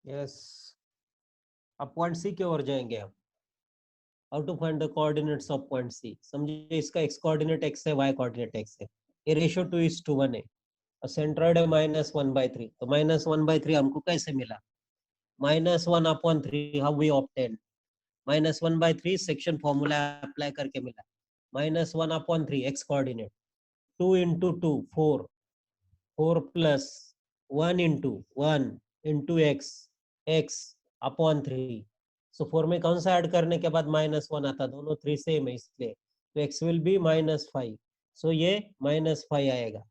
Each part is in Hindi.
यस, अब पॉइंट सी की ओर जाएंगे हम। How to find the coordinates of point C. समझिए इसका एक्स कोऑर्डिनेट एक्स है, वाई कोऑर्डिनेट एक्स है, ये रेशियो 2:1 है और सेंट्रॉइड है -1/3। तो -1/3 हमको कैसे मिला? -1/3 how we obtain? -1/3 section formula apply करके मिला। -1/3 x coordinate 2 into 2 4, 4 plus 1 into 1 into x upon 3। सो 4 में कौन सा ऐड करने के बाद -1 आता? दोनों 3 सेम है इसलिए, तो x विल बी -5। सो ये -5 आएगा,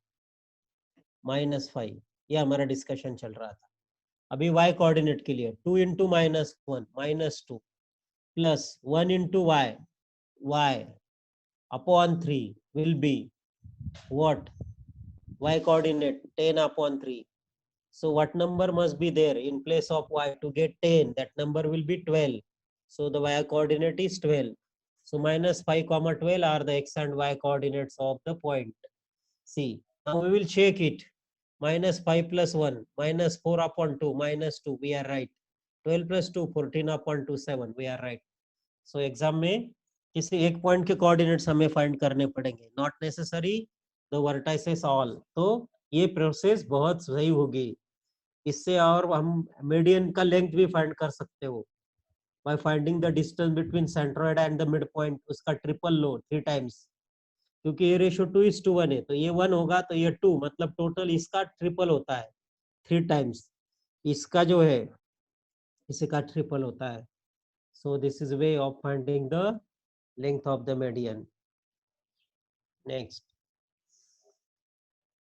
-5। ये हमारा डिस्कशन चल रहा था। अभी y कोऑर्डिनेट के लिए 2 into -1 -2 plus 1 into y upon 3 will be what? Y coordinate 10/3. So what number must be there in place of y to get 10? That number will be 12. So the y coordinate is 12. So -5, 12 are the x and y coordinates of the point C. Now we will check it. -5 plus 1, -4/2, -2, we are right. 12 plus 2, 14/2, 7, we are right. So exam में किसी एक पॉइंट के कोऑर्डिनेट्स हमें फाइंड करने पड़ेंगे, not necessary the vertices all. तो ये प्रोसेस बहुत सही होगी। इससे और हम मीडियन का लेंथ भी फाइंड कर सकते हो by finding the distance between centroid and the mid point. उसका ट्रिपल लो 3 टाइम्स, क्योंकि ये रेशियो 2:1 है, तो ये 1 होगा तो ये 2, मतलब टोटल इसका ट्रिपल होता है 3 टाइम्स। इसका जो है इसका ट्रिपल होता है। So this is a way of finding the length of the median. Next,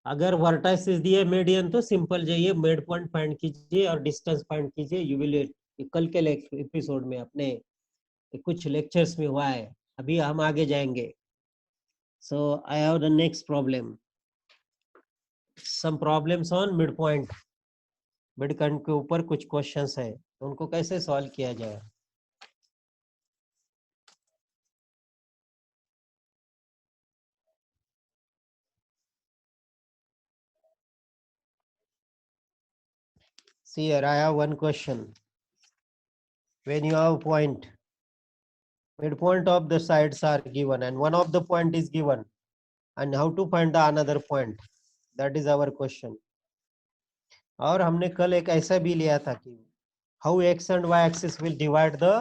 अगर वर्टाइसिस दिए मीडियन तो सिंपल जाइए मिड पॉइंट फाइंड कीजिए और डिस्टेंस फाइंड कीजिए। यू विल, कल के एपिसोड में अपने कुछ लेक्चर्स में हुआ है, अभी हम आगे जाएंगे। So I have the next problem, some problems on mid point. Mid point के ऊपर कुछ क्वेश्चंस है, तो उनको कैसे सॉल्व किया जाए। See here, I have one question. When you have point, midpoint of the sides are given and one of the point is given, and how to find the another point, that is our question. और हमने कल एक ऐसा भी लिया था कि how x and y axis will divide the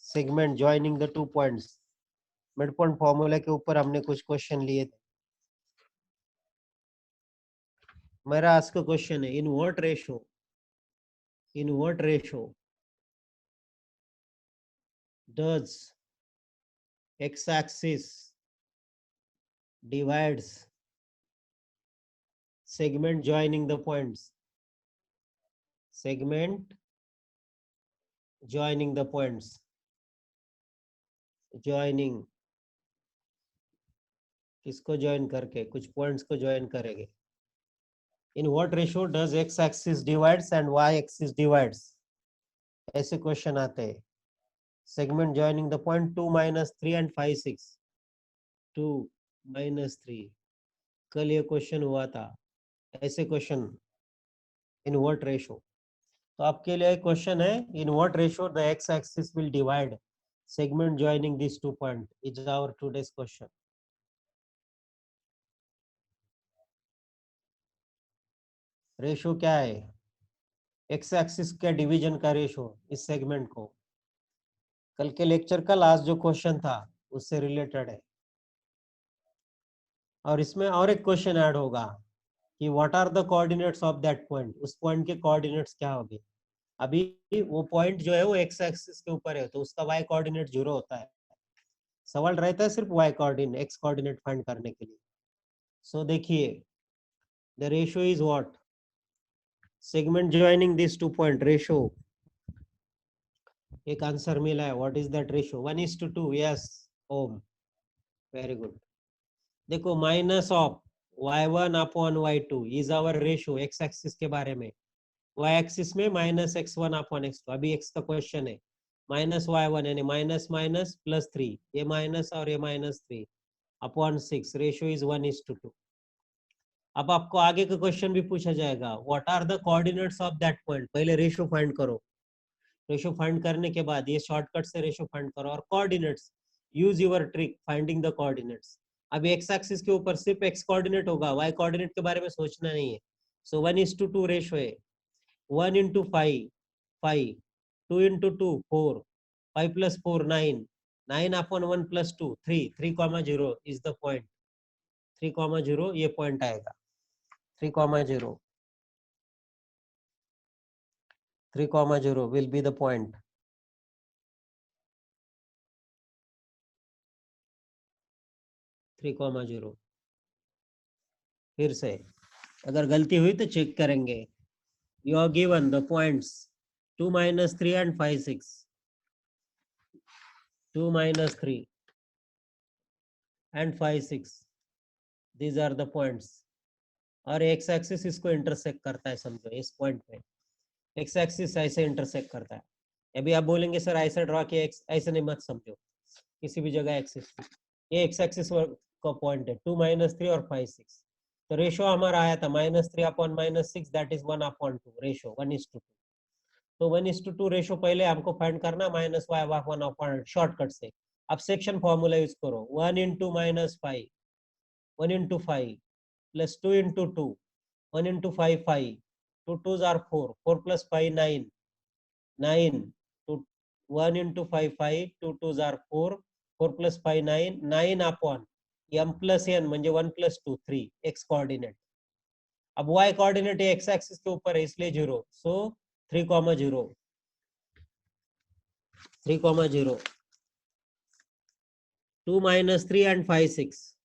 segment joining the 2 points। Mid point formula के ऊपर हमने कुछ क्वेश्चन लिए थे। मेरा आज का क्वेश्चन है, in what ratio does x axis divides segment joining the points, segment joining the points, joining किसको ज्वाइन करके, कुछ पॉइंट्स को ज्वाइन करेंगे। In what ratio does x axis divides and y axis divides, ऐसे क्वेश्चन आते हैं। Segment joining the point 2, -3 and 5, 6, 2, -3, कल ये क्वेश्चन हुआ था। ऐसे क्वेश्चन इन व्हाट रेशियो। तो आपके लिए क्वेश्चन है, इन what ratio the x axis will divide segment joining these 2 points is our today's question. Ratio क्या है? एक्स एक्सिस के डिवीजन का रेशियो इस सेगमेंट को। कल के लेक्चर का लास्ट जो क्वेश्चन था उससे रिलेटेड है। और इसमें और एक क्वेश्चन ऐड होगा कि what are the coordinates of that point, उस पॉइंट के कोऑर्डिनेट्स क्या होंगे। अभी वो पॉइंट जो है वो एक्स एक्सिस के ऊपर है, तो उसका वाई कोऑर्डिनेट 0 होता है। सवाल रहता है सिर्फ Y coordinate, X coordinate find करने के लिए। सो देखिए, the ratio is what, segment joining this 2 point ratio. एक आंसर मिला है, what is that ratio? 1:2, yes Om, very good. देखो, minus of y1/y2 is our ratio X axis के बारे में। y एक्सिस में -x1/x2, अभी x का क्वेश्चन है। -y1 यानी माइनस माइनस +3, ये माइनस और ये -3 अपॉन 6, रेशियो इज 1:2। अब आपको आगे का क्वेश्चन भी पूछा जाएगा, what are the coordinates of that point. पहले रेशियो फाइंड करो, रेशो फाइंड करने के बाद ये शॉर्टकट से रेशो फाइंड करो और coordinates use your trick finding the coordinates. अभी एक्स एक्सिस के ऊपर सिर्फ एक्स कोऑर्डिनेट होगा, वाई कोऑर्डिनेट के बारे में सोचना नहीं है। सो 1:2 रेशो है, 1 into 5 5, 2 into 2 4, 5 plus 4 9, 9 upon 1 plus 2 3, 3,0 is the point, 3,0 ये पॉइंट आएगा, 3,0 3,0 will be the point। Three comma zero. फिर से अगर गलती हुई तो चेक करेंगे। You are given the points 2 minus 3 and 5 6, 2 minus 3 and 5 6, these are the points। और एक्स एक्सिस इसको इंटरसेक्ट करता है, समझो इस पॉइंट पे एक्स एक्सिस ऐसे इंटरसेक्ट करता है। अभी आप बोलेंगे सर ऐसे ड्रॉ किया, ऐसे नहीं, मत समझो, किसी भी जगह एक्सिस, ये एक्स एक्सिस का पॉइंट है 2 minus 3 और 5 6। तो रेशो हमारा आया था -3 upon -6, that is 1 upon 2, ratio 1:2। तो 1:2 रेशो पहले हमको फाइंड करना, -y 1 upon शॉर्टकट से। अब सेक्शन फॉर्मूला यूज करो, 1 into -5, 1 into 5 plus 2 into 2, 1 into 5 5, 2 2s are 4, 4 plus 5 9, 9 to 1 into 5 5, 2 2s are 4, 4 plus 5 9, 9 upon m plus n म्हणजे 1 plus 2 3, x कोऑर्डिनेट। अब y कोऑर्डिनेट x एक्सिस के ऊपर है इसलिए 0, सो 3,0 3,0 2 minus 3 and 5 6,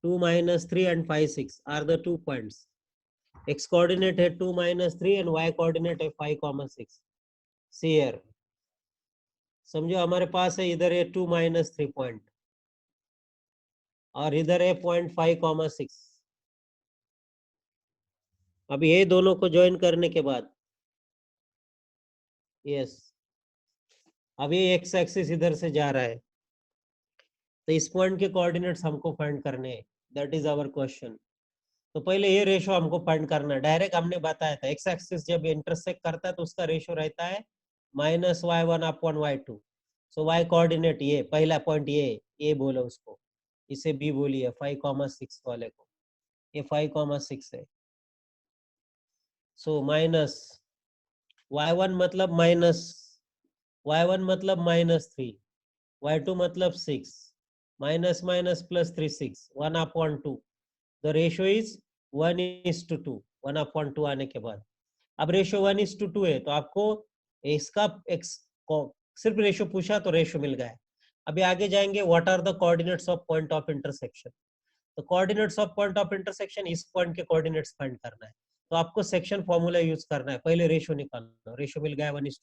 2 minus 3 and 5 6 are the 2 points। x coordinate है 2 minus 3 and y coordinate है 5,6। सी हियर, समझो हमारे पास है इधर है 2 minus 3 पॉइंट और इधर है पॉइंट 5,6। अब ये दोनों को ज्वाइन करने के बाद यस, अब ये एक्स एक्सिस इधर से जा रहा है, तो इस पॉइंट के कोऑर्डिनेट्स हमको फाइंड करने हैं, दैट इज आवर क्वेश्चन। तो पहले ये रेशो हमको फाइंड करना है। डायरेक्ट हमने बताया था एक्स एक्सिस जब इंटरसेक्ट करता है तो उसका रेशो रहता है -y1 upon y2। सो y कोऑर्डिनेट ये पहला पॉइंट, ये बोलो उसको, इसे बी बोलिए 5,6 वाले को, ये 5,6 है। सो माइनस y1 मतलब -3, y2 मतलब 6, minus minus plus 3 6, 1 upon 2, the ratio is 1:2, 1 upon 2 आने के बाद। अब रेशो 1:2 है तो आपको इसका एक्स सिर्फ रेशो पूछा तो रेशो मिल गया। अभी आगे जाएंगे, what are the coordinates of point of intersection. तो coordinates of point of intersection, इस पॉइंट के कोऑर्डिनेट्स फाइंड करना है, तो आपको सेक्शन फॉर्मूला यूज करना है। पहले रेशो निकालना, रेशो मिल गया 1:2,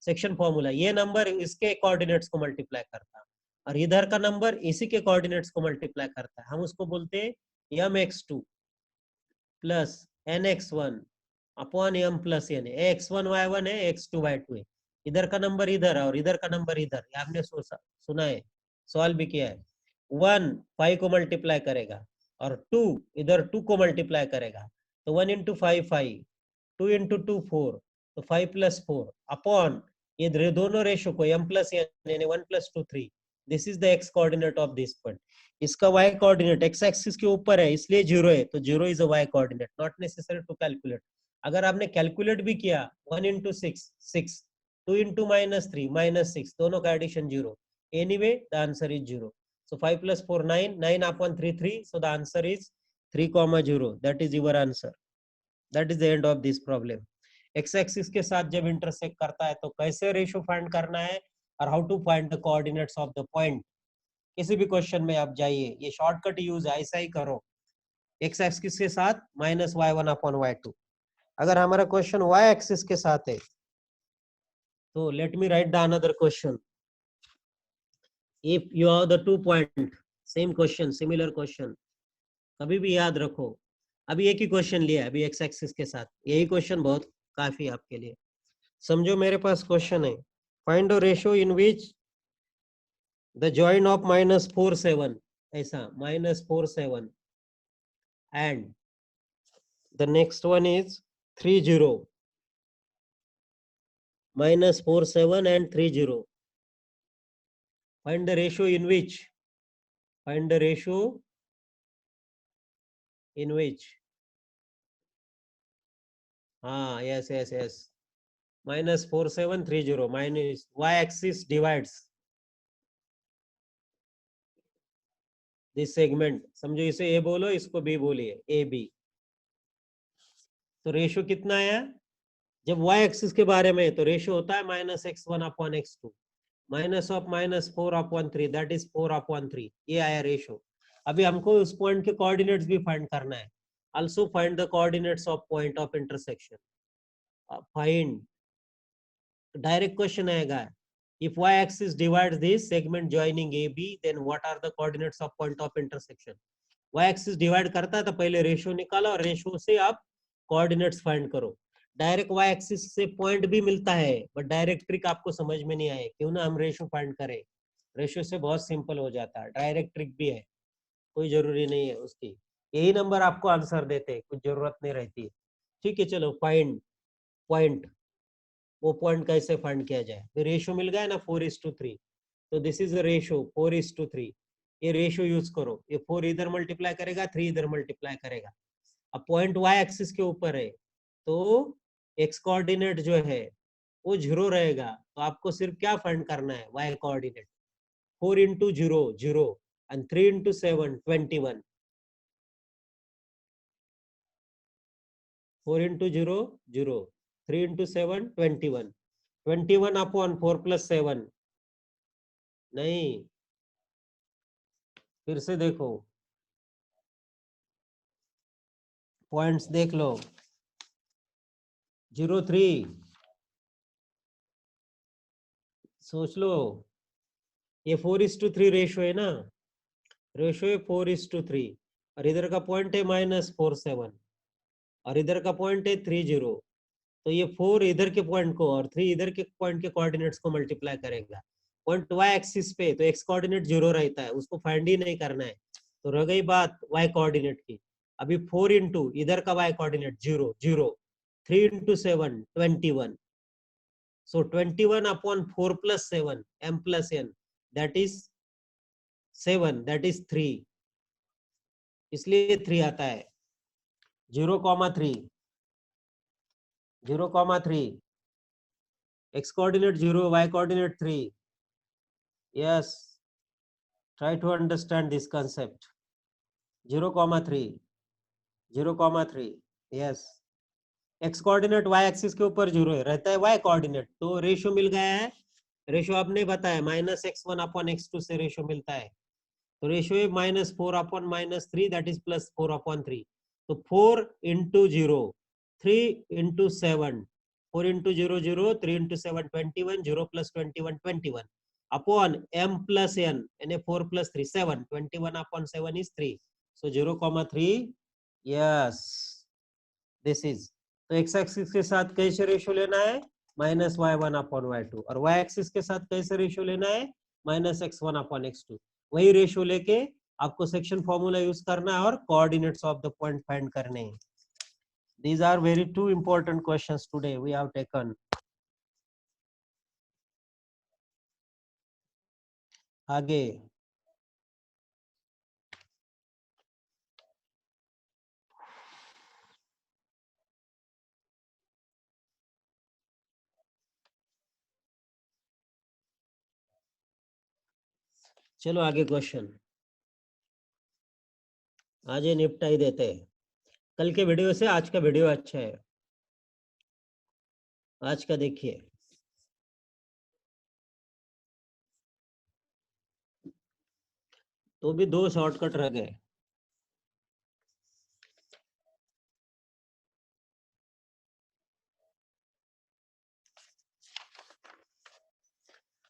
सेक्शन फॉर्मूला, ये नंबर इसके कोऑर्डिनेट्स को मल्टीप्लाई करता है और इधर का नंबर इसी के कोऑर्डिनेट्स को मल्टीप्लाई करता है, हम उसको बोलते हैं mx2 plus nx1 upon m plus n। x1 y1 है, x2 y2 है, इधर का नंबर इधर और इधर का नंबर इधर, आपने सुना है, सॉल्व भी किया है। 1 5 को मल्टीप्लाई करेगा और 2 इधर 2 को मल्टीप्लाई करेगा, तो 1 into 5 5, 2 into 2 4, तो 5 plus 4 अपॉन ये दोनों रेशो को m प्लस n यानी 1 plus 2 3, this is the x coordinate of this point. इसका y कोऑर्डिनेट x एक्सिस के ऊपर है इसलिए 0 है, तो 0 is a y coordinate, not necessary to calculate. अगर आपने कैलकुलेट भी किया 1 into 6 6, 2 into -3 -6, दोनों का addition 0, anyway the answer is 0। so 5 plus 4 9, 9 upon 3 3, so the answer is 3,0, that is your answer, that is the end of this problem। x axis के साथ जब इंटरसेक्ट करता है तो कैसे रेशो फाइंड करना है और how to find the coordinates of the point, किसी भी क्वेश्चन में आप जाइए, ये शॉर्टकट यूज है, ऐसा ही करो। एक्स एक्सिस के साथ -y1 upon y2। अगर हमारा क्वेश्चन y एक्सिस के साथ है तो let me right the another question. If you have the 2 point, same question, similar question, कभी भी याद रखो। अभी एक ही क्वेश्चन लिया है, अभी एक्स एक्सिस के साथ, यही क्वेश्चन बहुत काफी आपके लिए। समझो मेरे पास क्वेश्चन है, find the ratio in which the join of -4 7, ऐसा -4 7 and the next one is 3 0, -47 and 30. Find the ratio in which? Find the ratio in which? Yes. -4730 minus y-axis divides this segment. समझो इसे ए बोलो, इसको बी बोलिए, ए बी. तो रेशियो कितना है? जब y एक्सिस के बारे में तो रेशियो होता है -x1/x2 -4/3, दैट इज 4/3. ये आया रेशियो. अभी हमको उस पॉइंट के कोऑर्डिनेट्स भी फाइंड करना है. Also find the coordinates of point of intersection. Find, direct question आएगा. If y-axis divides this segment joining AB, then what are the coordinates of point of intersection? Y-axis divide करता है तो पहले रेशियो निकालो और रेशियो से आप कोऑर्डिनेट्स फाइंड करो. डायरेक्ट y-axis से पॉइंट भी मिलता है, बट डायरेक्ट ट्रिक आपको समझ में नहीं आए. क्यों ना हम रेशियो फाइंड करें. रेशियो से बहुत सिंपल हो जाता है. डायरेक्ट ट्रिक भी है, कोई जरूरी नहीं है उसकी. यही नंबर आपको आंसर देते, कुछ जरूरत नहीं रहती. ठीक है, चलो फाइंड पॉइंट. वो पॉइंट कैसे फाइंड किया जाए. तो रेशियो मिल गया ना 4:3. तो दिस इज अ रेशियो 4:3. ये रेशियो यूज करो. ये 4 इधर मल्टीप्लाई करेगा, 3 इधर मल्टीप्लाई करेगा. अब पॉइंट y एक्सिस के ऊपर है तो x कोऑर्डिनेट जो है वो 0 रहेगा. तो आपको सिर्फ क्या फाइंड करना है, y coordinate. 4 into 0 0 and 3 into 7 21. 4 into 0 0, 3 into 7 21. 21/4 + 7. नहीं, फिर से देखो, पॉइंट्स देख लो. 0 3 सोच लो. ये 4:3 रेशियो है ना. रेशियो है 4:3 और इधर का पॉइंट है -47 और इधर का पॉइंट है 30. तो ये 4 इधर के पॉइंट को और 3 इधर के पॉइंट के कोऑर्डिनेट्स को मल्टीप्लाई करेगा. पॉइंट y एक्सिस पे तो x कोऑर्डिनेट 0 रहता है, उसको फाइंड ही नहीं करना है. तो रह गई बात y कोऑर्डिनेट की. अभी 4 इंटू इधर का y coordinate 0 0, 3 into 7 21. So 21/4 + 7 m + n, that is 7, that is 3. इसलिए 3 आता है. 0,3 0,3. x coordinate 0, y coordinate 3. Yes, try to understand this concept. 0,3 0,3. Yes, x coordinate y axis के ऊपर 0 है, रहता है y कोऑर्डिनेट. तो रेशियो मिल गया है. रेशियो आपने बताया -x1/x2 से रेशियो मिलता है. तो रेशियो है -4/-3, दैट इज +4/3. तो 4 into 0, 3 into 7, 4 into 0 0, 3 into 7 21, 0 + 21 21 upon m + n, यानी 4 + 3 7, 21/7 is 3. So 0,3. Yes, this is. तो x एक्सिस के साथ कैसे रेशियो लेना है, -y1/y2. और y एक्सिस के साथ कैसे रेशियो लेना है, -x1/x2. वही रेशियो लेके आपको सेक्शन फॉर्मूला यूज करना है और coordinates of the point find करने हैं. These are very two important questions today we have taken. आगे चलो, आगे क्वेश्चन आज ये निपटा ही देते हैं. कल के वीडियो से आज का वीडियो अच्छा है. आज का देखिए. तो भी 2 शॉर्टकट रह गए.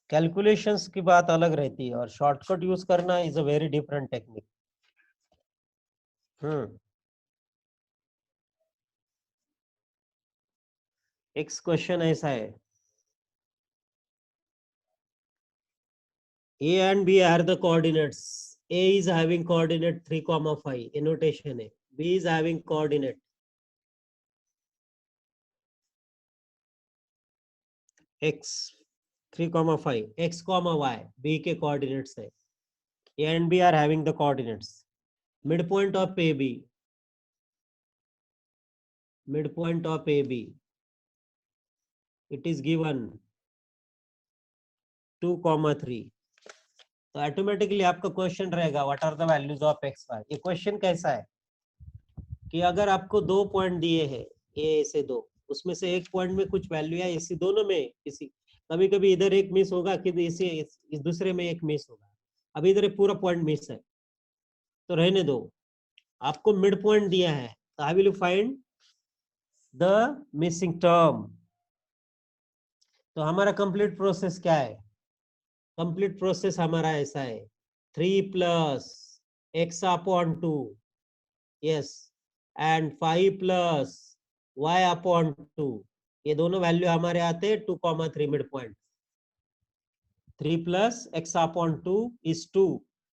कैलकुलेशंस की बात अलग रहती है और शॉर्टकट यूज करना is a very different technique. एक क्वेश्चन ऐसा है, A and B are the coordinates. A is having coordinate 3,5. ये नोटेशन है. B is having coordinate x 3,5 x, y b के कोऑर्डिनेट्स है, a and b are having the coordinates. Midpoint of AB, midpoint of AB, it is given 2,3. तो ऑटोमेटिकली आपका क्वेश्चन रहेगा what are the values of x y. ये क्वेश्चन कैसा है कि अगर आपको 2 पॉइंट दिए हैं ए से 2, उसमें से एक पॉइंट में कुछ वैल्यू है, इसी दोनों में किसी, कभी कभी इधर एक मिस होगा कि इस दूसरे में एक मिस होगा। अब इधर एक पूरा पॉइंट मिस है तो रहने दो, आपको मिड पॉइंट दिया है, तो I will find the missing term. तो हमारा कंप्लीट प्रोसेस क्या है? कंप्लीट प्रोसेस हमारा ऐसा है 3 plus x upon 2, yes, and 5 plus y upon 2, ये दोनों वैल्यू हमारे आते हैं 2,3 mid point. 3 plus x upon 2 is 2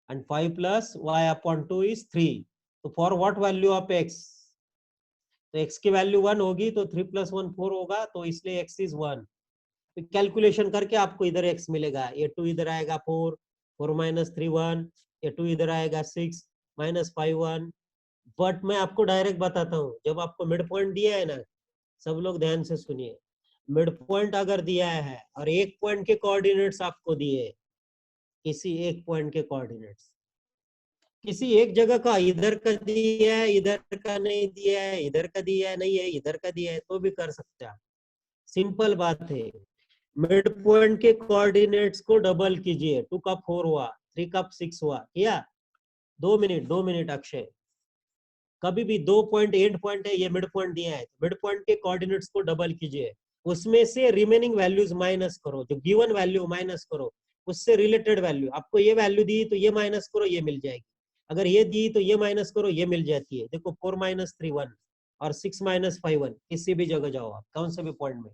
and 5 plus y upon 2 is 3। तो for what value of x? तो x की वैल्यू 1 होगी तो 3 प्लस 1 4 होगा, तो इसलिए x इज 1। तो कैलकुलेशन करके आपको इधर x मिलेगा, ये 2 इधर आएगा 4, 4 माइनस 3 1, ये 2 इधर आएगा 6 माइनस 5 1। बट मैं आपको डायरेक्ट बताता हूँ, जब आपको मिड पॉइंट दिया है ना, सब लोग ध्यान से सुनिए, मिड पॉइंट अगर दिया है और एक पॉइंट के कोऑर्डिनेट्स आपको दिए, किसी एक पॉइंट के कोऑर्डिनेट्स, किसी एक जगह का इधर का दिया है, इधर का नहीं दिया है, इधर का दिया है नहीं है, इधर का दिया है, तो भी कर सकते हैं। सिंपल बात है, मिड पॉइंट के कोऑर्डिनेट्स को डबल कीजिए। 2 का 4 हुआ, 3 का 6 हुआ, किया? 2 मिनट अक्षय, कभी भी 2 पॉइंट एंड पॉइंट है, ये मिड पॉइंट दिया है, मिड पॉइंट के कोऑर्डिनेट्स को डबल कीजिए, उसमें से रिमेनिंग वैल्यूज माइनस करो, जो गिवन वैल्यू माइनस करो, उससे रिलेटेड वैल्यू, आपको ये वैल्यू दी तो ये माइनस करो, ये मिल जाएगी। अगर ये दी तो ये माइनस करो, ये मिल जाती है। देखो 4 माइनस 3 1 और 6 माइनस 5 1, किसी भी जगह जाओ आप, कौन से भी पॉइंट में,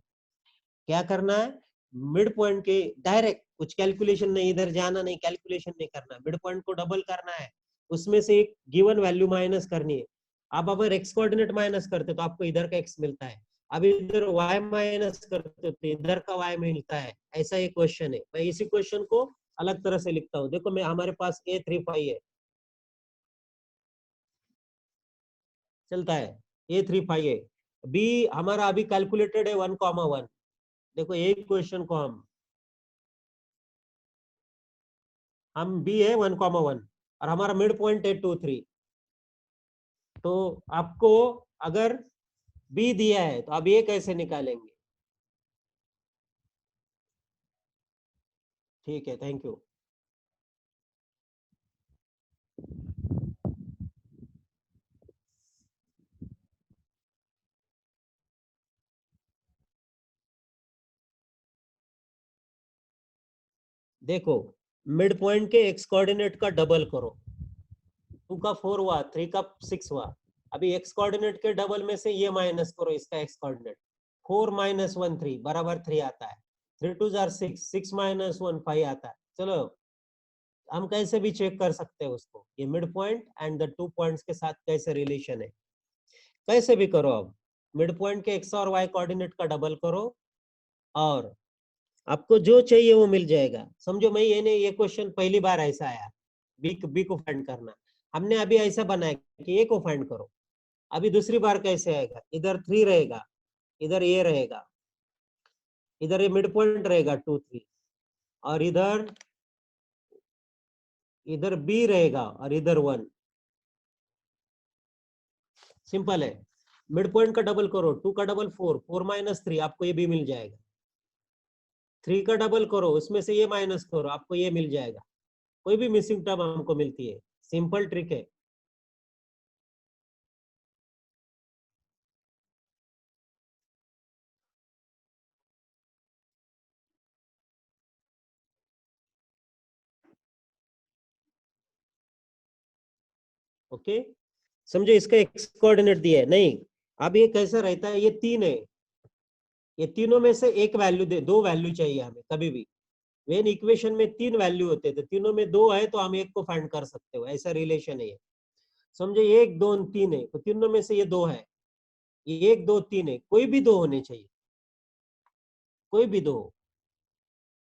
क्या करना है, मिड पॉइंट के डायरेक्ट, कुछ कैलकुलेशन नहीं, इधर जाना नहीं, कैलकुलेशन नहीं करना, मिड पॉइंट को डबल करना है, उसमें से एक गिवन वैल्यू माइनस करनी है। आप अगर एक्स कोऑर्डिनेट माइनस करते तो आपको इधर का एक्स मिलता है, अब इधर वाई माइनस करते तो इधर का वाई मिलता है। ऐसा एक क्वेश्चन है, मैं इसी क्वेश्चन को अलग तरह से लिखता हूँ। देखो मैं, हमारे पास A35 है, चलता है, A35 है, बी हमारा अभी कैलकुलेटेड है 1,1। देखो एक क्वेश्चन को हम बी है 1,1 और हमारा मिड पॉइंट है 2 3। तो आपको अगर बी दिया है तो अब ये कैसे निकालेंगे? ठीक है, थैंक यू। देखो मिड पॉइंट के एक्स कोऑर्डिनेट का डबल करो, 2 का 4 हुआ, 3 का 6 हुआ, अभी एक्स कोऑर्डिनेट के डबल में से ये माइनस करो, इसका एक्स कोऑर्डिनेट, 4 माइनस 1 3 बराबर 3 आता है, 3 2 6, 6 माइनस 1 5 आता है। चलो हम कैसे भी चेक कर सकते हैं उसको, ये mid point and the 2 points के साथ कैसे रिलेशन है, कैसे भी करो। अब मिड पॉइंट के एक्स और वाई कोऑर्डिनेट का डबल करो और आपको जो चाहिए वो मिल जाएगा। समझो मैं ये क्वेश्चन पहली बार ऐसा आया, बी को फाइंड करना, हमने अभी ऐसा बनाया कि ए को फाइंड करो। अभी दूसरी बार कैसे आएगा, इधर 3 रहेगा, इधर ए रहेगा, इधर ये मिड पॉइंट रहेगा 2 3 और इधर बी रहेगा और इधर 1। सिंपल है, मिड पॉइंट का डबल करो, 2 का डबल 4, 4 माइनस 3 आपको ये भी मिल जाएगा, 3 का डबल करो, उसमें से ये माइनस करो, आपको ये मिल जाएगा। कोई भी मिसिंग टर्म हमको मिलती है, सिंपल ट्रिक है। ओके, समझो इसका एक्स कोऑर्डिनेट दिया है नहीं, अब ये कैसा रहता है, ये 3 है, ये तीनों में से एक वैल्यू दे, 2 वैल्यू चाहिए हमें कभी भी। वेन इक्वेशन में 3 वैल्यू होते हैं तो तीनों में 2 है तो हम एक को फाइंड कर सकते हो, ऐसा रिलेशन है ये। समझो 1 2 3 है तो तीनों में से ये 2 है, ये 1 2 3 है, कोई भी 2 होने चाहिए, कोई भी 2।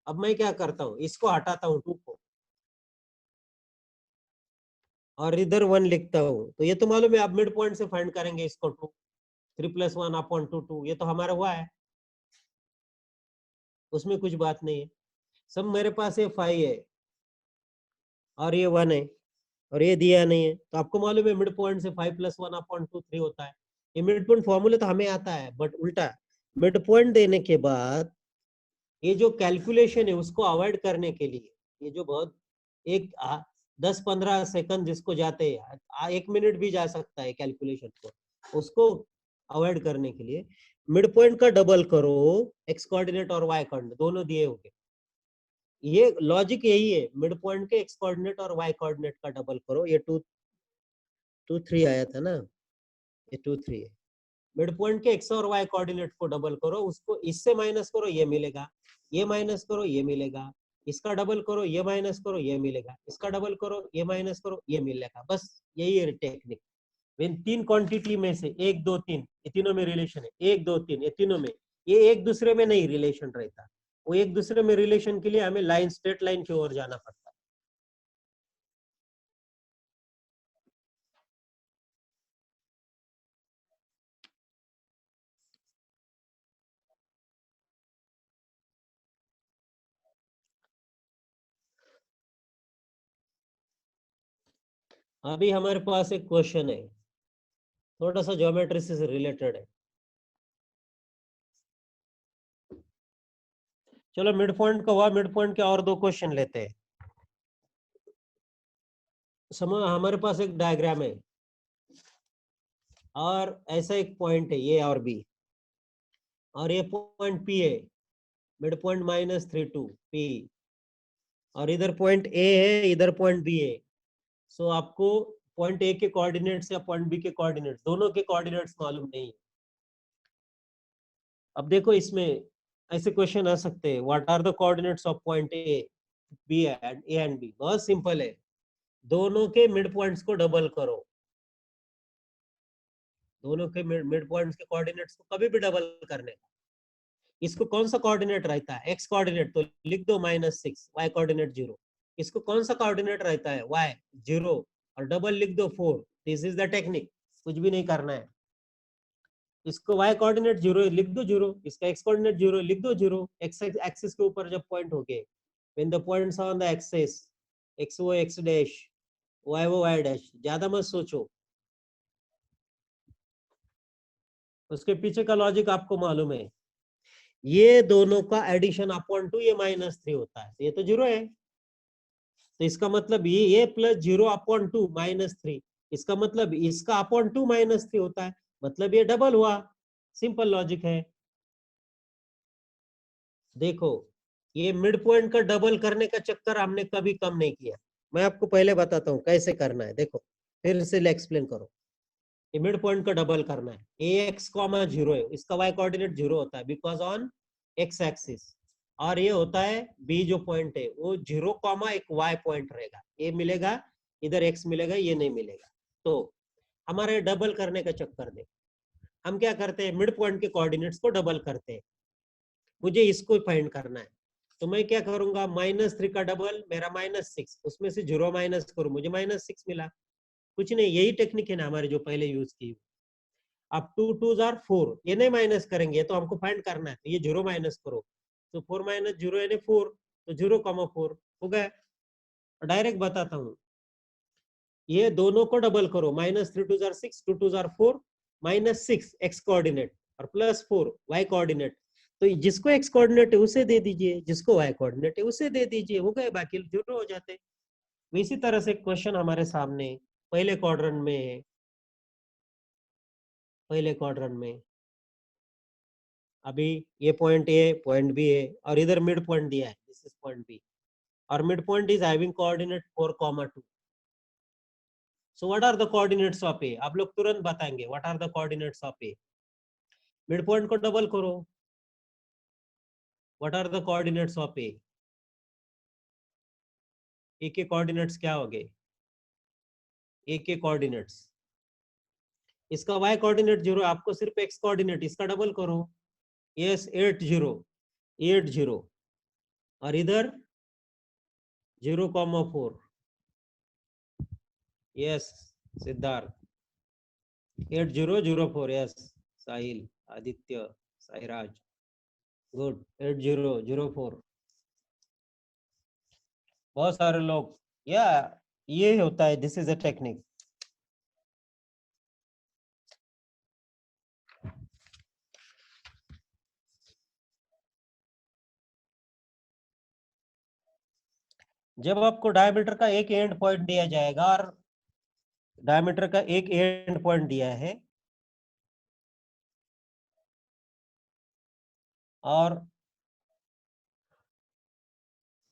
अब मैं क्या करता हूँ, इसको हटाता हूँ 2 को और इधर 1 लिखता हूँ, तो ये तो मालूम है आप मिड पॉइंट से फाइंड करेंगे इसको 2, 3 + 1 अपॉन 2, ये तो हमारा हुआ है, उसमें कुछ बात नहीं है। सब मेरे पास ये 5 है और ये 1 है और ये दिया नहीं है, तो आपको मालूम है मिड पॉइंट से 5 + 1 अपॉन 2 3 होता है। ये मिड पॉइंट फॉर्मूला तो हमें आता है, बट उल्टा मिड पॉइंट देने के बाद ये जो कैलकुलेशन है उसको अवॉइड करने के लिए, ये जो बहुत एक 10-15 सेकंड जिसको जाते हैं, 1 मिनट भी जा सकता है कैलकुलेशन को, उसको अवॉइड करने के लिए मिड पॉइंट का डबल करो, एक्स कोऑर्डिनेट और वाई कोऑर्डिनेट दोनों दिए होंगे। ये लॉजिक यही है, मिड पॉइंट के एक्स कोऑर्डिनेट और वाई कोऑर्डिनेट का डबल करो, ये 2 3 आया था ना, ये 2 3 है। मिड पॉइंट के एक्स और वाई कोऑर्डिनेट को डबल करो, उसको इससे माइनस करो, ये मिलेगा, ये माइनस करो, ये मिलेगा, इसका डबल करो, ये माइनस करो, ये मिलेगा, इसका डबल करो, ये माइनस करो, ये मिलेगा। बस यही है टेक्निक। इन 3 क्वांटिटी में से 1 2 3 ये तीनों में रिलेशन है, 1 2 3 ये तीनों में, ये एक दूसरे में नहीं रिलेशन रहता, वो एक दूसरे में रिलेशन के लिए हमें लाइन, स्ट्रेट लाइन की ओर जाना पड़ता है। अभी हमारे पास एक क्वेश्चन है, थोड़ा सा ज्योमेट्री से रिलेटेड है। चलो मिड पॉइंट का हुआ, मिड पॉइंट के और 2 क्वेश्चन लेते हैं। समझ, हमारे पास एक डायग्राम है और ऐसा एक पॉइंट है ये और बी, और ये पॉइंट पी है, मिड पॉइंट -3 2 पी, और इधर पॉइंट ए है, इधर पॉइंट बी है। सो आपको पॉइंट ए के कोऑर्डिनेट्स या पॉइंट बी के कोऑर्डिनेट्स, दोनों के कोऑर्डिनेट्स मालूम नहीं है। अब देखो इसमें ऐसे क्वेश्चन आ सकते हैं, what are the coordinates of point A B and B. बहुत सिंपल है, दोनों के मिड पॉइंट्स को डबल करो, दोनों के मिड पॉइंट्स के कोऑर्डिनेट्स को कभी भी डबल करने का। इसको कौन सा कोऑर्डिनेट रहता है, एक्स कोऑर्डिनेट, तो लिख दो -6, वाई कोऑर्डिनेट 0। इसको कौन सा कोऑर्डिनेट रहता है, वाई 0, और डबल लिख दो 4। दिस इज द टेक्निक, कुछ भी नहीं करना है। इसको y कोऑर्डिनेट 0 लिख दो 0, इसका x कोऑर्डिनेट 0 लिख दो 0। x एक्सिस के ऊपर जब पॉइंट हो गए, when the points are on the axis, x वो x डैश, y वो y डैश, ज्यादा मत सोचो, उसके पीछे का लॉजिक आपको मालूम है। ये दोनों का एडिशन अपॉन 2 ये -3 होता है, ये तो 0 है, तो इसका मतलब ये प्लस 0 अपॉन 2 -3, इसका मतलब इसका अपॉन 2 -3 होता है, मतलब ये डबल हुआ। सिंपल लॉजिक है। देखो ये मिड पॉइंट का डबल करने का चक्कर हमने कभी कम नहीं किया, मैं आपको पहले बताता हूँ कैसे करना है। देखो फिर से एक्सप्लेन करो, ये मिड पॉइंट का डबल करना है, ए एक्स कॉमा 0 है, इसका वाई कोऑर्डिनेट 0 होता है बिकॉज ऑन एक्स एक्सिस, और ये होता है बी जो पॉइंट है वो 0 कॉमा एक वाई पॉइंट रहेगा, ये मिलेगा, इधर एक्स मिलेगा, ये नहीं मिलेगा। तो हमारे डबल करने का चक्कर दे, हम क्या करते हैं, मिड पॉइंट के कोऑर्डिनेट्स को डबल करते हैं। मुझे इसको फाइंड करना है, तो मैं क्या करूंगा, -3 का डबल मेरा -6, उसमें से 0 माइनस करूं, मुझे -6 मिला। कुछ नहीं, यही टेक्निक है ना हमारे जो पहले यूज की। अब 2 2s are 4, ये नहीं माइनस करेंगे, तो हमको फाइंड करना है, तो ये 0 माइनस करो, तो 4 - 0 यानी 4, तो 0,4 हो गया। डायरेक्ट बताता हूँ, ये दोनों को डबल करो, -3 2s are 6, 2 2s are 4, -6 x coordinate और +4 वाई कोऑर्डिनेट, तो जिसको एक्स कोऑर्डिनेट है उसे दे दीजिए, जिसको वाई कोऑर्डिनेट है उसे दे दीजिए, हो गए, बाकी जीरो हो जाते। इसी तरह से क्वेश्चन हमारे सामने पहले क्वाड्रेंट में है, पहले क्वाड्रेंट में अभी ये पॉइंट ए पॉइंट बी है और इधर मिड पॉइंट दिया है, दिस इज पॉइंट बी, और mid point is having coordinate 4,2। So what are the coordinates of A, आप लोग तुरंत बताएंगे what are the coordinates of A. Mid point को डबल करो, what are the coordinates of A, A के कोऑर्डिनेट्स क्या हो गए, ए के कोऑर्डिनेट्स, इसका y कोऑर्डिनेट 0, आपको सिर्फ x कोऑर्डिनेट, इसका डबल करो, यस 8 0 8 0, और इधर 0,4. यस सिद्धार्थ. 8004. यस साहिल, आदित्य, साईराज. गुड. 8004. बहुत सारे लोग. या ये होता है. This is a technique. जब आपको डायमीटर का एक एंड पॉइंट दिया जाएगा और डायमीटर का एक एंड पॉइंट दिया है और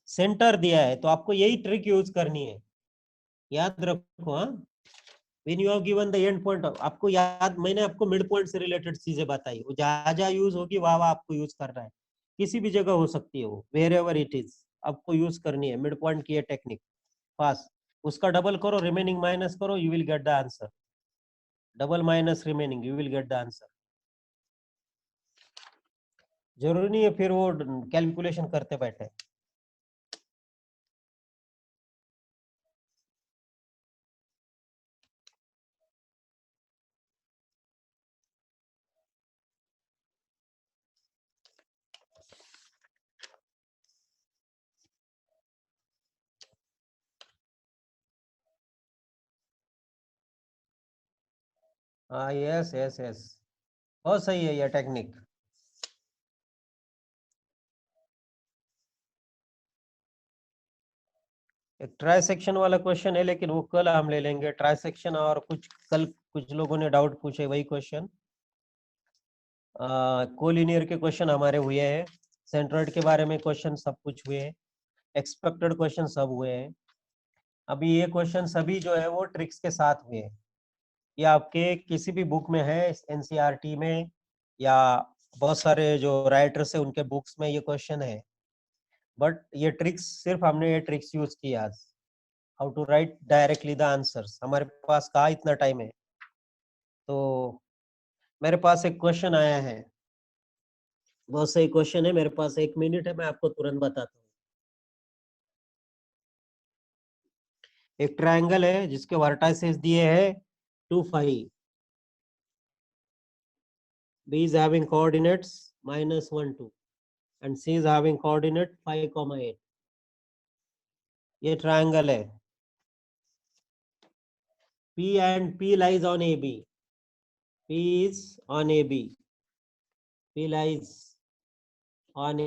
सेंटर दिया है, तो आपको यही ट्रिक यूज करनी है. याद रखो. हाँ, when you have given the end point, आपको याद, मैंने आपको मिड पॉइंट से रिलेटेड चीजें बताई. वो जहां जहां यूज होगी वहां वहां आपको यूज करना है. किसी भी जगह हो सकती है वो, वेर एवर इट इज, आपको यूज करनी है मिड पॉइंट की ये टेक्निक. पास उसका डबल करो, रिमेनिंग माइनस करो, you will get the answer. Double minus remaining, you will get the answer. जरूरी नहीं है फिर वो कैलकुलेशन करते बैठे. हाँ यस यस यस, बहुत सही है ये टेक्निक. एक ट्राई सेक्शन वाला क्वेश्चन है, लेकिन वो कल हम ले लेंगे. ट्राई सेक्शन और कुछ कल कुछ लोगों ने डाउट पूछे, वही क्वेश्चन. कोलिनियर के क्वेश्चन हमारे हुए हैं. सेंट्रोइड के बारे में क्वेश्चन सब कुछ हुए हैं. एक्सपेक्टेड क्वेश्चन सब हुए हैं. अभी ये क्वेश्चन सभी जो है वो ट्रिक्स के साथ हुए हैं. ये आपके किसी भी बुक में है, एनसीईआरटी में, या बहुत सारे जो राइटर्स है उनके बुक्स में ये क्वेश्चन है. बट ये ट्रिक्स, सिर्फ हमने ये ट्रिक्स यूज की आज. How to write directly the answers. हमारे पास कहाँ इतना टाइम है. तो मेरे पास एक क्वेश्चन आया है. बहुत सही क्वेश्चन है. मेरे पास 1 मिनट है, मैं आपको तुरंत बताता हूँ. एक ट्रायंगल है जिसके वर्टाइसेस दिए हैं 2, 5. B is having coordinates -1, 2, and C is having coordinate 5, 8. ये ट्रायंगल है. P and P lies on AB. P is on AB. P lies on